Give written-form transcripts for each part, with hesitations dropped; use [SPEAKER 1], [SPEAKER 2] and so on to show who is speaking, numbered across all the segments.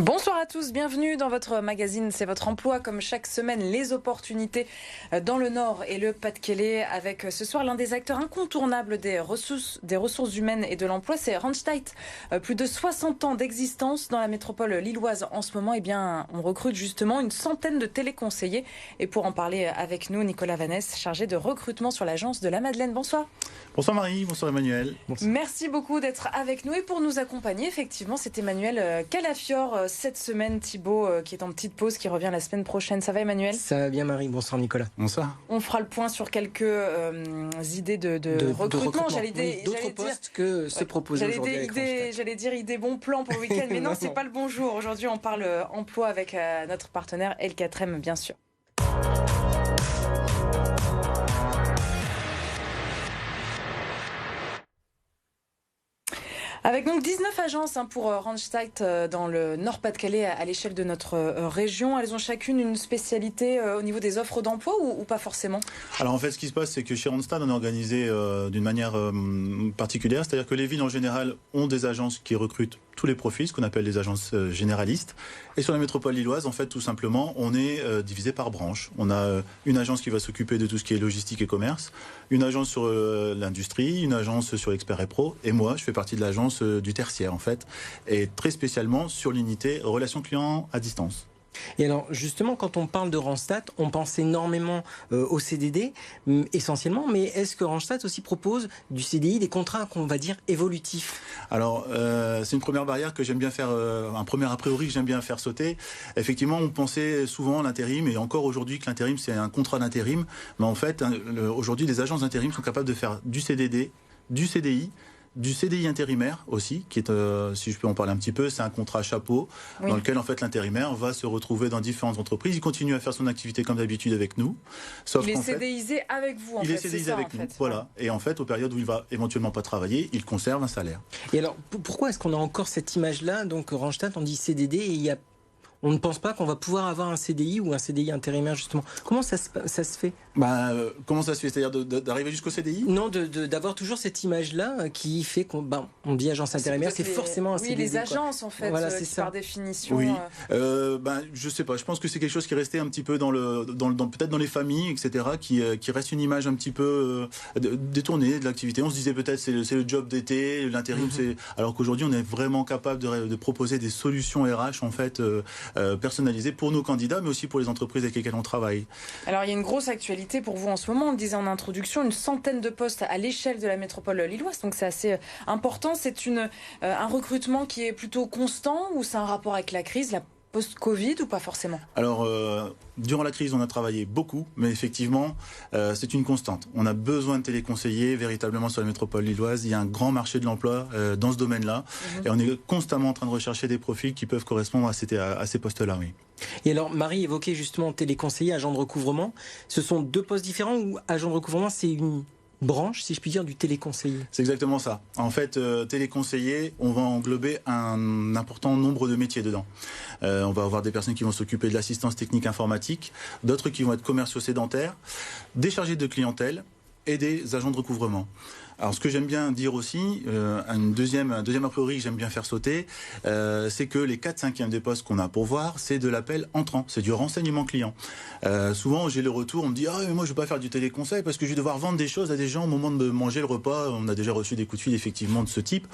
[SPEAKER 1] Bonsoir à tous, bienvenue dans votre magazine C'est votre emploi. Comme chaque semaine, les opportunités dans le Nord et le Pas-de-Calais avec ce soir l'un des acteurs incontournables des ressources humaines et de l'emploi, c'est Randstad. Plus de 60 ans d'existence dans la métropole lilloise en ce moment. Eh bien, on recrute justement une centaine de téléconseillers. Et pour en parler avec nous, Nicolas Vanès, chargé de recrutement sur l'agence de la Madeleine. Bonsoir.
[SPEAKER 2] Bonsoir Marie, bonsoir Emmanuel. Bonsoir.
[SPEAKER 1] Merci beaucoup d'être avec nous et pour nous accompagner, effectivement, c'est Emmanuel Calafiore cette semaine. Thibaut qui est en petite pause, qui revient la semaine prochaine. Ça va Emmanuel ?
[SPEAKER 3] Ça va bien Marie, bonsoir Nicolas.
[SPEAKER 2] Bonsoir.
[SPEAKER 1] On fera le point sur quelques idées de recrutement.
[SPEAKER 3] D'autres postes que se proposer aujourd'hui.
[SPEAKER 1] J'allais dire idées bons plans pour le week-end, mais non, c'est pas le bon jour. Aujourd'hui, on parle emploi avec notre partenaire L4M, bien sûr. Avec donc 19 agences pour Randstad dans le Nord-Pas-de-Calais à l'échelle de notre région. Elles ont chacune une spécialité au niveau des offres d'emploi ou pas forcément ?
[SPEAKER 2] Alors en fait, ce qui se passe, c'est que chez Randstad, on est organisé d'une manière particulière. C'est-à-dire que les villes en général ont des agences qui recrutent tous les profils, ce qu'on appelle des agences généralistes. Et sur la métropole lilloise, en fait, tout simplement, on est divisé par branche. On a une agence qui va s'occuper de tout ce qui est logistique et commerce, une agence sur l'industrie, une agence sur l'expert et pro, et moi, je fais partie de l'agence du tertiaire, en fait, et très spécialement sur l'unité relations clients à distance.
[SPEAKER 3] Et alors justement, quand on parle de Randstad, on pense énormément au CDD essentiellement, mais est-ce que Randstad aussi propose du CDI, des contrats qu'on va dire évolutifs ?
[SPEAKER 2] Alors c'est une première barrière que j'aime bien faire, un premier a priori que j'aime bien faire sauter. Effectivement, on pensait souvent à l'intérim, et encore aujourd'hui que l'intérim c'est un contrat d'intérim, mais en fait aujourd'hui les agences d'intérim sont capables de faire du CDD, du CDI, du CDI intérimaire aussi, qui est, si je peux en parler un petit peu, c'est un contrat chapeau, oui, dans lequel en fait l'intérimaire va se retrouver dans différentes entreprises. Il continue à faire son activité comme d'habitude avec nous.
[SPEAKER 1] Sauf il est CDIsé avec vous, en fait.
[SPEAKER 2] Il est CDIsé avec nous, voilà. Et en fait, aux périodes où il va éventuellement pas travailler, il conserve un salaire.
[SPEAKER 3] Et alors, pourquoi est-ce qu'on a encore cette image-là ? Donc Randstad, on dit CDD et on ne pense pas qu'on va pouvoir avoir un CDI ou un CDI intérimaire, justement. Comment ça se fait ?
[SPEAKER 2] Comment ça se fait ? C'est-à-dire d'arriver jusqu'au CDI ?
[SPEAKER 3] Non, d'avoir toujours cette image-là qui fait qu'on dit agence intérimaire, c'est forcément un CDI.
[SPEAKER 1] Oui, les agences, en fait,
[SPEAKER 3] voilà,
[SPEAKER 1] qui
[SPEAKER 3] ça.
[SPEAKER 1] Par définition...
[SPEAKER 2] Oui, je sais pas. Je pense que c'est quelque chose qui est resté un petit peu peut-être dans les familles, etc., qui reste une image un petit peu détournée de l'activité. On se disait peut-être c'est le job d'été, l'intérim, alors qu'aujourd'hui, on est vraiment capable de proposer des solutions RH, en fait, personnalisées pour nos candidats, mais aussi pour les entreprises avec lesquelles on travaille.
[SPEAKER 1] Alors, il y a une grosse actualité pour vous en ce moment. On le disait en introduction, une centaine de postes à l'échelle de la métropole lilloise, donc c'est assez important. C'est un recrutement qui est plutôt constant ou c'est un rapport avec la crise, la post-Covid ou pas forcément ?
[SPEAKER 2] Alors, durant la crise, on a travaillé beaucoup, mais effectivement, c'est une constante. On a besoin de téléconseillers véritablement sur la métropole lilloise. Il y a un grand marché de l'emploi dans ce domaine-là, et on est constamment en train de rechercher des profils qui peuvent correspondre à ces postes-là, oui.
[SPEAKER 3] Et alors, Marie évoquait justement téléconseiller, agent de recouvrement. Ce sont deux postes différents ou agent de recouvrement, c'est une branche, si je puis dire, du téléconseiller?
[SPEAKER 2] C'est exactement ça. En fait, téléconseiller, on va englober un important nombre de métiers dedans. On va avoir des personnes qui vont s'occuper de l'assistance technique informatique, d'autres qui vont être commerciaux sédentaires, des chargés de clientèle et des agents de recouvrement. Alors, ce que j'aime bien dire aussi, un deuxième a priori que j'aime bien faire sauter, c'est que les 4/5e des postes qu'on a pour voir, c'est de l'appel entrant, c'est du renseignement client. Souvent, j'ai le retour, on me dit « Ah, mais moi, je ne veux pas faire du téléconseil parce que je vais devoir vendre des choses à des gens au moment de manger le repas. » On a déjà reçu des coups de fil, effectivement, de ce type.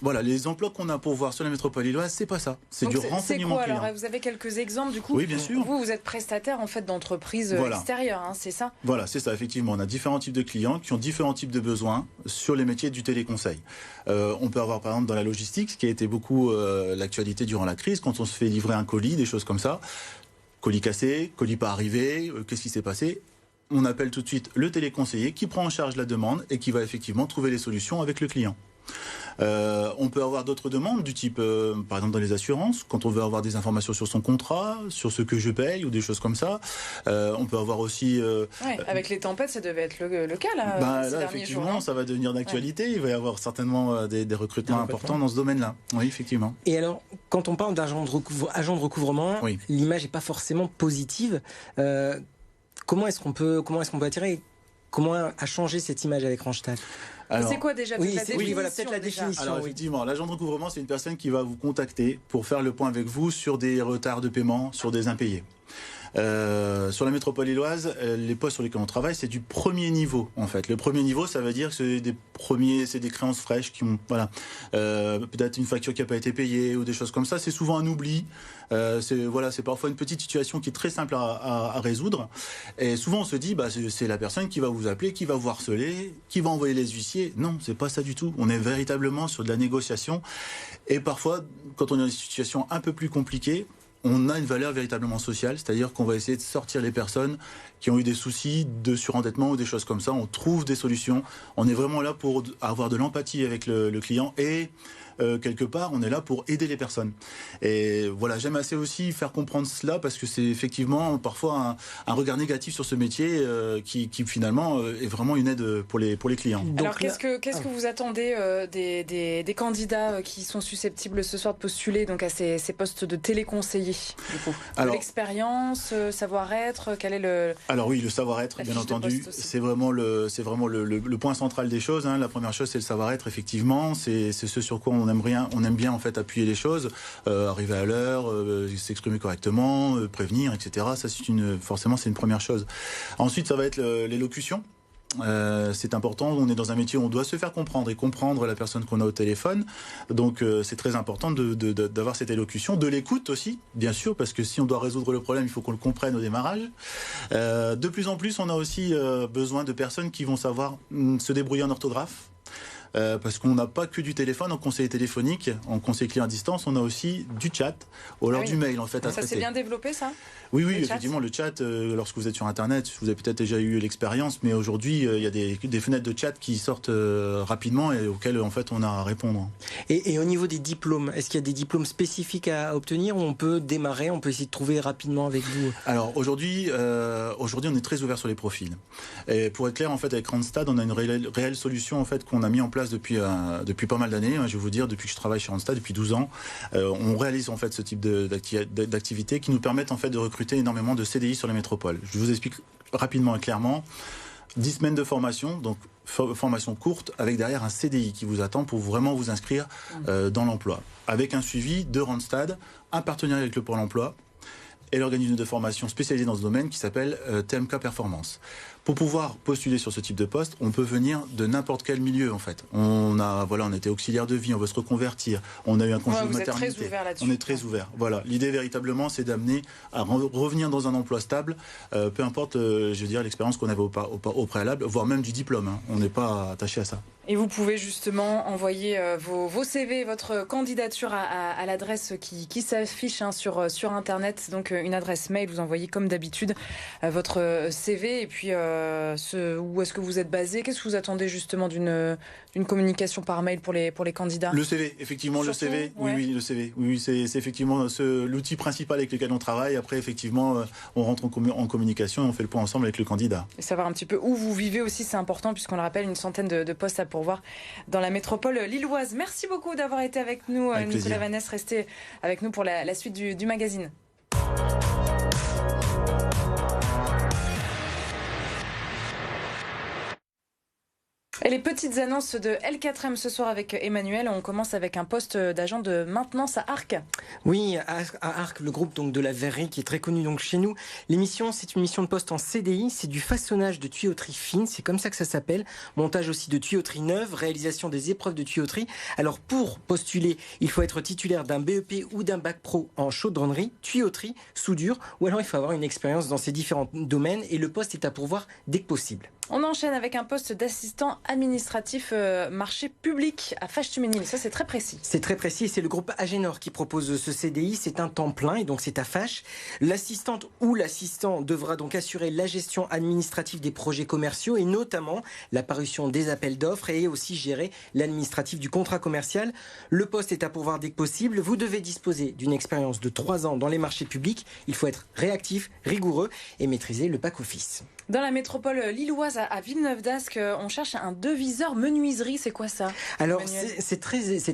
[SPEAKER 2] Voilà, les emplois qu'on a pour voir sur la métropole lilloise, c'est pas ça. C'est du renseignement client.
[SPEAKER 1] Alors, vous avez quelques exemples, du coup?
[SPEAKER 2] Oui, bien sûr.
[SPEAKER 1] Vous êtes prestataire, en fait, d'entreprises extérieures, hein, c'est ça?
[SPEAKER 2] Voilà, c'est ça, effectivement. On a différents types de clients qui ont différents types de besoins sur les métiers du téléconseil. On peut avoir, par exemple, dans la logistique, ce qui a été beaucoup l'actualité durant la crise, quand on se fait livrer un colis, des choses comme ça. Colis cassé, colis pas arrivé, qu'est-ce qui s'est passé? On appelle tout de suite le téléconseiller qui prend en charge la demande et qui va effectivement trouver les solutions avec le client. On peut avoir d'autres demandes du type, par exemple dans les assurances, quand on veut avoir des informations sur son contrat, sur ce que je paye ou des choses comme ça. On peut avoir aussi...
[SPEAKER 1] avec les tempêtes, ça devait être le cas là, ces derniers
[SPEAKER 2] effectivement,
[SPEAKER 1] jours, hein.
[SPEAKER 2] Ça va devenir d'actualité. Il va y avoir certainement des recrutements importants dans ce domaine-là. Oui, effectivement.
[SPEAKER 3] Et alors, quand on parle d'agent de recouvrement, l'image n'est pas forcément positive. Comment est-ce qu'on peut attirer Comment a changé cette image avec Randstad?
[SPEAKER 1] C'est quoi déjà
[SPEAKER 3] peut-être la définition.
[SPEAKER 2] Alors effectivement, l'agent de recouvrement, c'est une personne qui va vous contacter pour faire le point avec vous sur des retards de paiement, sur des impayés. Sur la métropole lilloise, les postes sur lesquels on travaille, c'est du premier niveau en fait. Le premier niveau, ça veut dire que c'est des créances fraîches qui ont, peut-être une facture qui n'a pas été payée ou des choses comme ça. C'est souvent un oubli. C'est parfois une petite situation qui est très simple à résoudre. Et souvent on se dit, c'est la personne qui va vous appeler, qui va vous harceler, qui va envoyer les huissiers. Non, c'est pas ça du tout. On est véritablement sur de la négociation. Et parfois, quand on est dans une situation un peu plus compliquée, on a une valeur véritablement sociale, c'est-à-dire qu'on va essayer de sortir les personnes qui ont eu des soucis de surendettement ou des choses comme ça. On trouve des solutions. On est vraiment là pour avoir de l'empathie avec le client et quelque part, on est là pour aider les personnes. Et voilà, j'aime assez aussi faire comprendre cela parce que c'est effectivement parfois un regard négatif sur ce métier qui finalement est vraiment une aide pour les clients.
[SPEAKER 1] Alors qu'est-ce que vous attendez des candidats qui sont susceptibles ce soir de postuler donc à ces postes de téléconseiller du coup? L'expérience, savoir-être, quel est le...
[SPEAKER 2] Alors oui, le savoir-être, bien entendu, c'est vraiment le point central des choses. La première chose, c'est le savoir-être, effectivement. C'est ce sur quoi on aime bien en fait appuyer les choses, arriver à l'heure, s'exprimer correctement, prévenir, etc. Ça, forcément, c'est une première chose. Ensuite, ça va être l'élocution. C'est important, on est dans un métier où on doit se faire comprendre et comprendre la personne qu'on a au téléphone. Donc c'est très important d'avoir cette élocution, de l'écoute aussi, bien sûr, parce que si on doit résoudre le problème, il faut qu'on le comprenne au démarrage. De plus en plus, on a aussi besoin de personnes qui vont savoir se débrouiller en orthographe. Parce qu'on n'a pas que du téléphone en conseiller téléphonique, en conseiller client à distance, on a aussi du chat ou alors du mail en fait à traiter.
[SPEAKER 1] Ça s'est bien développé ça?
[SPEAKER 2] Oui, effectivement, le chat, lorsque vous êtes sur Internet, vous avez peut-être déjà eu l'expérience, mais aujourd'hui, il y a des fenêtres de chat qui sortent rapidement et auxquelles, en fait, on a à répondre.
[SPEAKER 3] Et au niveau des diplômes, est-ce qu'il y a des diplômes spécifiques à obtenir ou on peut démarrer, on peut essayer de trouver rapidement avec vous?
[SPEAKER 2] Alors, aujourd'hui, on est très ouvert sur les profils. Et pour être clair, en fait, avec Randstad, on a une réelle solution, en fait, qu'on a mis en place depuis pas mal d'années. Je vais vous dire, depuis que je travaille chez Randstad, depuis 12 ans, on réalise, en fait, ce type d'activités qui nous permettent, en fait, de recruter énormément de CDI sur les métropoles. Je vous explique rapidement et clairement. 10 semaines de formation, donc formation courte, avec derrière un CDI qui vous attend pour vraiment vous inscrire dans l'emploi. Avec un suivi de Randstad, un partenariat avec le Pôle emploi et l'organisme de formation spécialisé dans ce domaine qui s'appelle TMK Performance. Pour pouvoir postuler sur ce type de poste, on peut venir de n'importe quel milieu en fait. On était auxiliaire de vie, on veut se reconvertir, on a eu un congé de maternité.
[SPEAKER 1] Très ouvert là-dessus.
[SPEAKER 2] On est très ouvert. Voilà, l'idée véritablement, c'est d'amener à revenir dans un emploi stable, peu importe, l'expérience qu'on avait au préalable, voire même du diplôme. On n'est pas attaché à ça.
[SPEAKER 1] Et vous pouvez justement envoyer vos CV, votre candidature à l'adresse qui s'affiche sur Internet. Donc une adresse mail, vous envoyez comme d'habitude votre CV et puis où est-ce que vous êtes basé? Qu'est-ce que vous attendez justement d'une communication par mail pour les candidats?
[SPEAKER 2] Le CV, effectivement. Surtout, le CV. Ouais. Oui, le CV. Oui, c'est effectivement l'outil principal avec lequel on travaille. Après, effectivement, on rentre en communication et on fait le point ensemble avec le candidat.
[SPEAKER 1] Et savoir un petit peu où vous vivez aussi, c'est important puisqu'on le rappelle, une centaine de postes à pourvoir dans la métropole lilloise. Merci beaucoup d'avoir été avec nous, avec Nicolas Vannès. Restez avec nous pour la suite du magazine. Et les petites annonces de L4M ce soir avec Emmanuel. On commence avec un poste d'agent de maintenance à Arques.
[SPEAKER 3] Oui, à Arques, le groupe donc de la verrerie qui est très connu donc chez nous. L'émission, c'est une mission de poste en CDI. C'est du façonnage de tuyauterie fine. C'est comme ça que ça s'appelle. Montage aussi de tuyauterie neuve, réalisation des épreuves de tuyauterie. Alors pour postuler, il faut être titulaire d'un BEP ou d'un bac pro en chaudronnerie, tuyauterie, soudure, ou alors il faut avoir une expérience dans ces différents domaines et le poste est à pourvoir dès que possible.
[SPEAKER 1] On enchaîne avec un poste d'assistant administratif marché public à Faches-Tuménil. Ça, c'est très précis.
[SPEAKER 3] C'est très précis. C'est le groupe Agénor qui propose ce CDI. C'est un temps plein et donc c'est à Faches. L'assistante ou l'assistant devra donc assurer la gestion administrative des projets commerciaux et notamment la parution des appels d'offres et aussi gérer l'administratif du contrat commercial. Le poste est à pourvoir dès que possible. Vous devez disposer d'une expérience de 3 ans dans les marchés publics. Il faut être réactif, rigoureux et maîtriser le back-office.
[SPEAKER 1] Dans la métropole lilloise, Pontoise, à Villeneuve-d'Ascq, on cherche un deviseur menuiserie. C'est quoi ça?
[SPEAKER 3] Alors,
[SPEAKER 1] Emmanuel,
[SPEAKER 3] c'est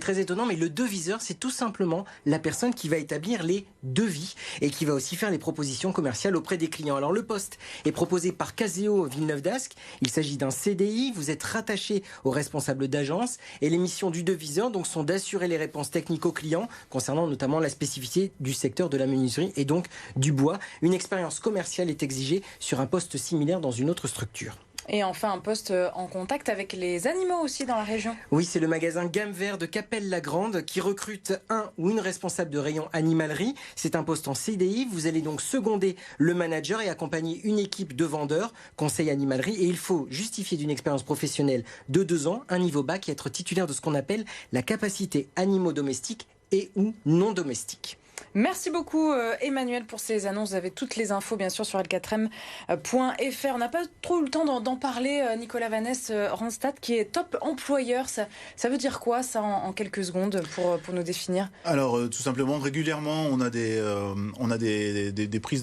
[SPEAKER 3] très étonnant, mais le deviseur, c'est tout simplement la personne qui va établir les devis et qui va aussi faire les propositions commerciales auprès des clients. Alors, le poste est proposé par Caseo Villeneuve-d'Ascq. Il s'agit d'un CDI. Vous êtes rattaché au responsable d'agence et les missions du deviseur donc, sont d'assurer les réponses techniques aux clients concernant notamment la spécificité du secteur de la menuiserie et donc du bois. Une expérience commerciale est exigée sur un poste similaire dans une autre structure.
[SPEAKER 1] et enfin, un poste en contact avec les animaux aussi dans la région.
[SPEAKER 3] Oui, c'est le magasin Gamme Vert de Capelle-la-Grande qui recrute un ou une responsable de rayon animalerie. C'est un poste en CDI. Vous allez donc seconder le manager et accompagner une équipe de vendeurs, conseil animalerie. Et il faut justifier d'une expérience professionnelle de 2 ans, un niveau bac et être titulaire de ce qu'on appelle la capacité animaux domestiques et ou non domestiques.
[SPEAKER 1] Merci beaucoup Emmanuel pour ces annonces. Vous avez toutes les infos bien sûr sur l4m.fr. On n'a pas trop eu le temps d'en parler. Nicolas Vaness Randstad qui est top employeur. Ça veut dire quoi ça en quelques secondes pour nous définir?
[SPEAKER 2] Alors tout simplement régulièrement on a des prises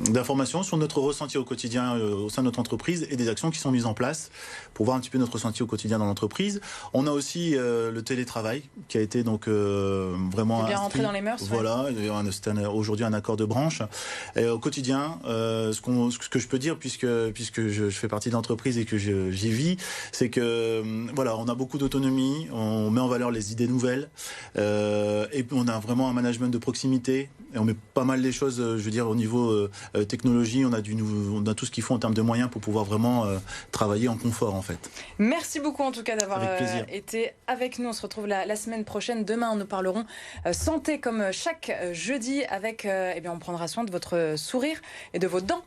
[SPEAKER 2] d'informations sur notre ressenti au quotidien au sein de notre entreprise et des actions qui sont mises en place pour voir un petit peu notre ressenti au quotidien dans l'entreprise. On a aussi le télétravail qui a été donc vraiment
[SPEAKER 1] bien rentré dans les mœurs.
[SPEAKER 2] Voilà, c'est aujourd'hui un accord de branche. Et au quotidien, ce que je peux dire, puisque je fais partie de l'entreprise et que j'y vis, c'est que voilà, on a beaucoup d'autonomie, on met en valeur les idées nouvelles, et on a vraiment un management de proximité. Et on met pas mal les choses, je veux dire, au niveau technologie, on a tout ce qu'il faut en termes de moyens pour pouvoir vraiment travailler en confort, en fait.
[SPEAKER 1] Merci beaucoup en tout cas d'avoir été avec nous. On se retrouve la semaine prochaine. Demain, nous parlerons santé comme chaque jeudi avec, on prendra soin de votre sourire et de vos dents.